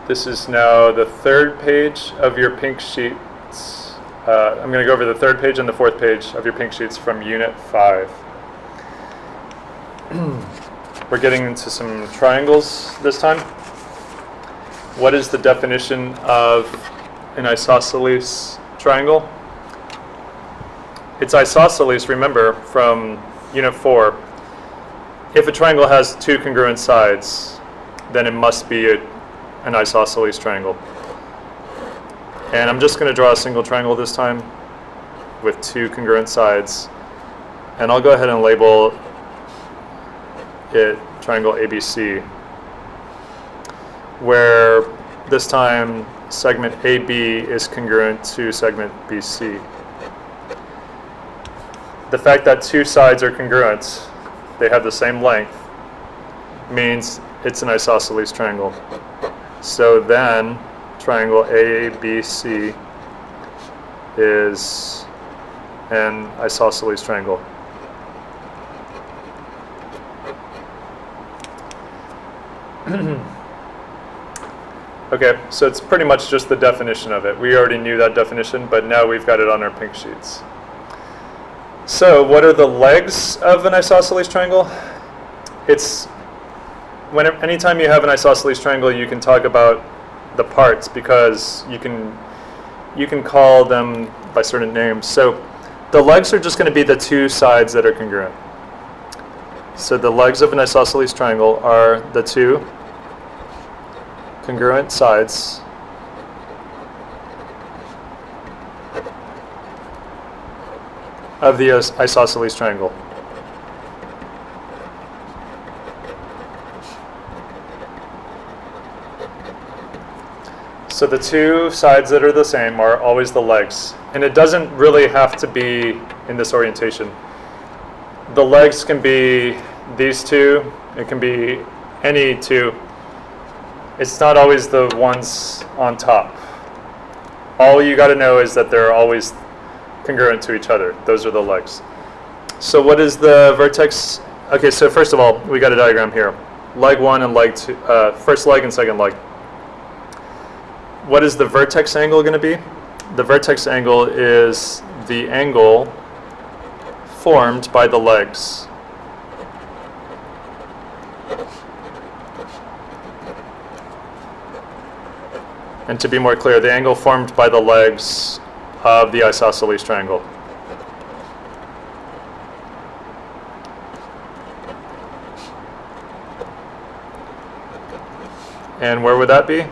This is now the third page of your pink sheets. I'm going to go over the third page and the fourth page of your pink sheets from Unit 5. We're getting into some triangles this time. What is the definition of an isosceles triangle? It's isosceles, remember, from Unit 4. If a triangle has two congruent sides, then it must be an isosceles triangle. And I'm just going to draw a single triangle this time with two congruent sides. And I'll go ahead and label it triangle ABC, where this time segment AB is congruent to segment BC. The fact that two sides are congruent, they have the same length, means it's an isosceles triangle. So then triangle ABC is an isosceles triangle. Okay, so it's pretty much just the definition of it. We already knew that definition, but now we've got it on our pink sheets. So what are the legs of an isosceles triangle? It's anytime you have an isosceles triangle, you can talk about the parts because you can call them by certain names. So the legs are just going to be the two sides that are congruent. So the legs of an isosceles triangle are the two congruent sides of the isosceles triangle. So the two sides that are the same are always the legs. And it doesn't really have to be in this orientation. The legs can be these two. It can be any two. It's not always the ones on top. All you got to know is that they're always congruent to each other. Those are the legs. So what is the vertex? Okay, so first of all, we got a diagram here. Leg 1 and leg 2, first leg and second leg. What is the vertex angle going to be? The vertex angle is the angle formed by the legs. And to be more clear, the angle formed by the legs of the isosceles triangle. And where would that be?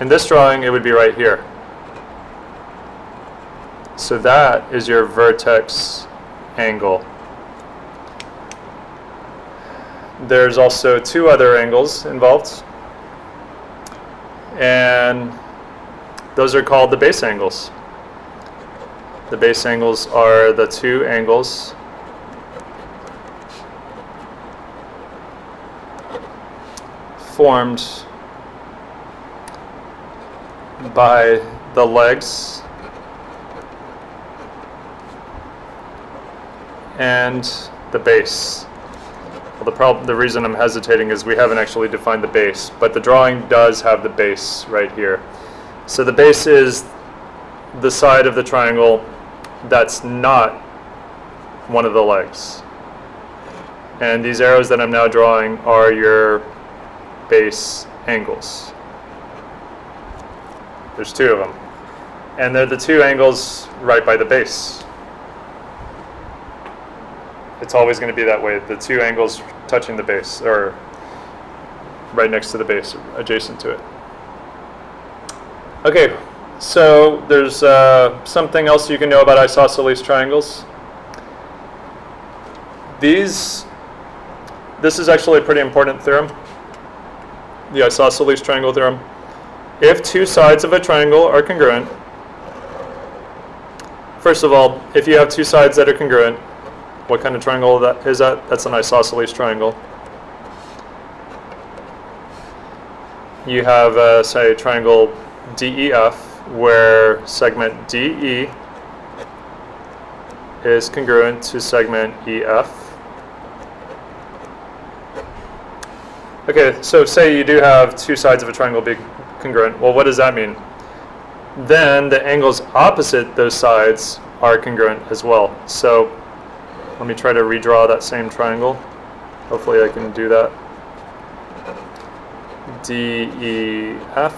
In this drawing, it would be right here. So that is your vertex angle. There's also two other angles involved, and those are called the base angles. The base angles are the two angles formed by the legs and the base. Well, the reason I'm hesitating is we haven't actually defined the base, but the drawing does have the base right here. So the base is the side of the triangle that's not one of the legs. And these arrows that I'm now drawing are your base angles. There's two of them. And they're the two angles right by the base. It's always going to be that way. The two angles touching the base, or right next to the base, adjacent to it. Okay, so there's something else you can know about isosceles triangles. This is actually a pretty important theorem, the isosceles triangle theorem. If two sides of a triangle are congruent, first of all, if you have two sides that are congruent, what kind of triangle is that? That's an isosceles triangle. You have, say, triangle DEF, where segment DE is congruent to segment EF. Okay, so say you do have two sides of a triangle be congruent. Well, what does that mean? Then the angles opposite those sides are congruent as well. So let me try to redraw that same triangle. Hopefully I can do that. DEF.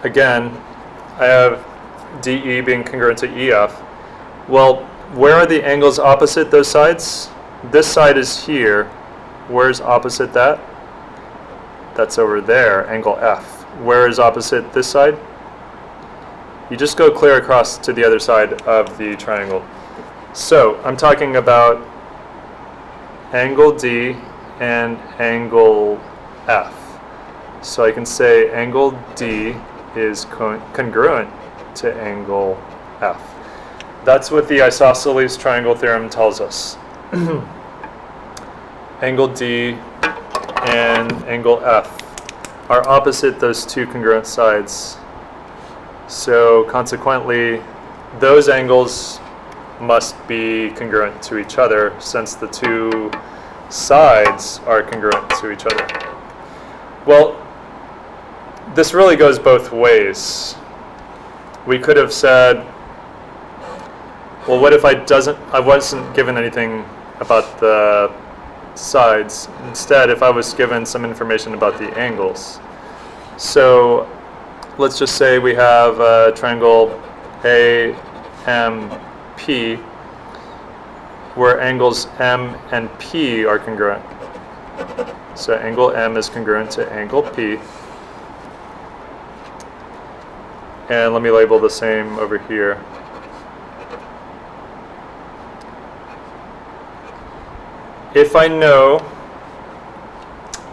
Again, I have DE being congruent to EF. Well, where are the angles opposite those sides? This side is here. Where's opposite that? That's over there, angle F. Where is opposite this side? You just go clear across to the other side of the triangle. So I'm talking about angle D and angle F. So I can say angle D is congruent to angle F. That's what the isosceles triangle theorem tells us. Angle D and angle F are opposite those two congruent sides. So consequently, those angles must be congruent to each other since the two sides are congruent to each other. Well, this really goes both ways. We could have said, well, what if I wasn't given anything about the sides. Instead, if I was given some information about the angles. So let's just say we have a triangle AMP where angles M and P are congruent. So angle M is congruent to angle P. And let me label the same over here. If I know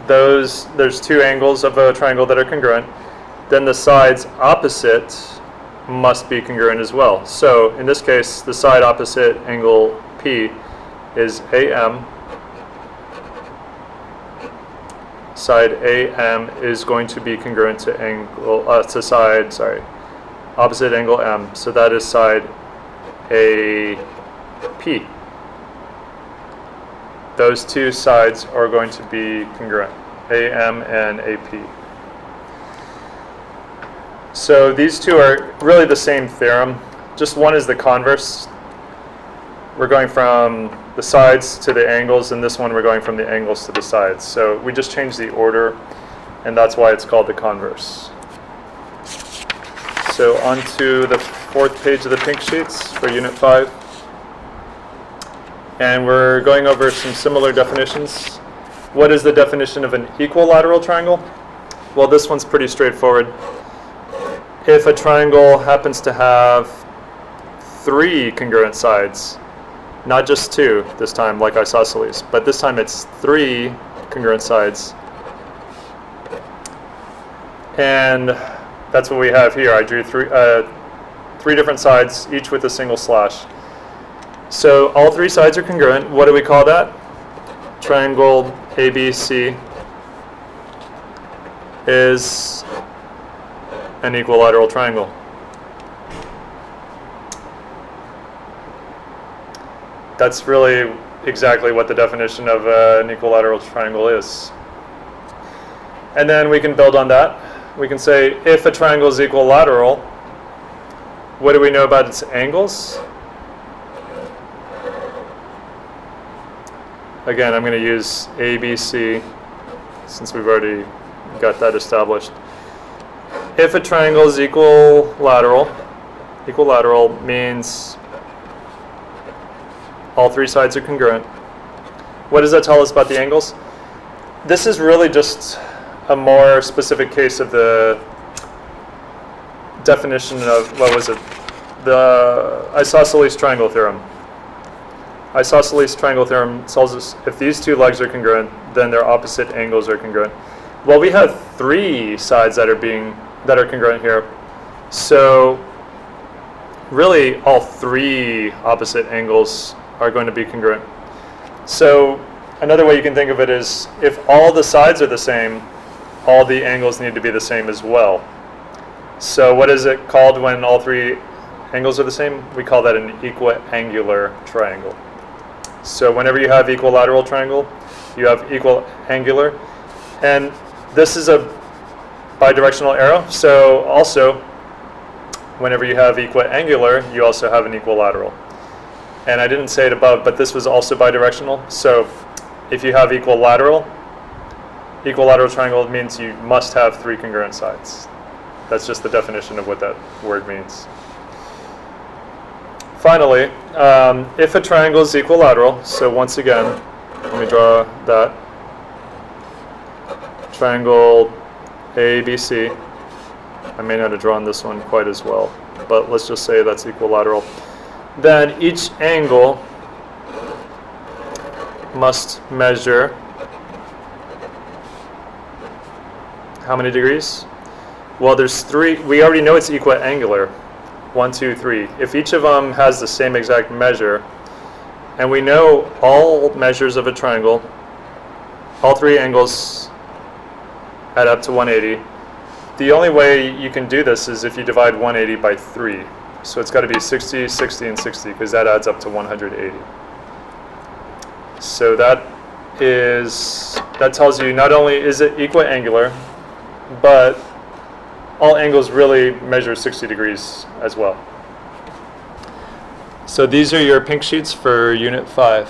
there's two angles of a triangle that are congruent, then the sides opposite must be congruent as well. So in this case, the side opposite angle P is AM. Side AM is going to be congruent to opposite angle M. So that is side AP. Those two sides are going to be congruent, AM and AP. So these two are really the same theorem, just one is the converse. We're going from the sides to the angles, and this one we're going from the angles to the sides. So we just changed the order, and that's why it's called the converse. So on to the fourth page of the pink sheets for Unit 5. And we're going over some similar definitions. What is the definition of an equilateral triangle? Well, this one's pretty straightforward. If a triangle happens to have three congruent sides, not just two this time like isosceles, but this time it's three congruent sides. And that's what we have here. I drew three different sides, each with a single slash. So all three sides are congruent. What do we call that? Triangle ABC is an equilateral triangle. That's really exactly what the definition of an equilateral triangle is. And then we can build on that. We can say if a triangle is equilateral, what do we know about its angles? Again, I'm going to use ABC since we've already got that established. If a triangle is equilateral means all three sides are congruent. What does that tell us about the angles? This is really just a more specific case of the definition of, the isosceles triangle theorem. Isosceles triangle theorem tells us if these two legs are congruent, then their opposite angles are congruent. Well, we have three sides that are congruent here. So really all three opposite angles are going to be congruent. So another way you can think of it is if all the sides are the same, all the angles need to be the same as well. So what is it called when all three angles are the same? We call that an equiangular triangle. So whenever you have equilateral triangle, you have equiangular. And this is a bidirectional arrow. So also, whenever you have equiangular, you also have an equilateral. And I didn't say it above, but this was also bidirectional. So if you have equilateral triangle means you must have 3 congruent sides. That's just the definition of what that word means. Finally, if a triangle is equilateral, so once again, let me draw that. Triangle ABC. I may not have drawn this one quite as well, but let's just say that's equilateral. Then each angle must measure how many degrees? Well, there's 3. We already know it's equiangular. 1, 2, 3. If each of them has the same exact measure, and we know all measures of a triangle, all 3 angles add up to 180. The only way you can do this is if you divide 180 by 3. So it's got to be 60, 60, and 60, because that adds up to 180. So that tells you not only is it equiangular, but all angles really measure 60 degrees as well. So these are your pink sheets for Unit 5.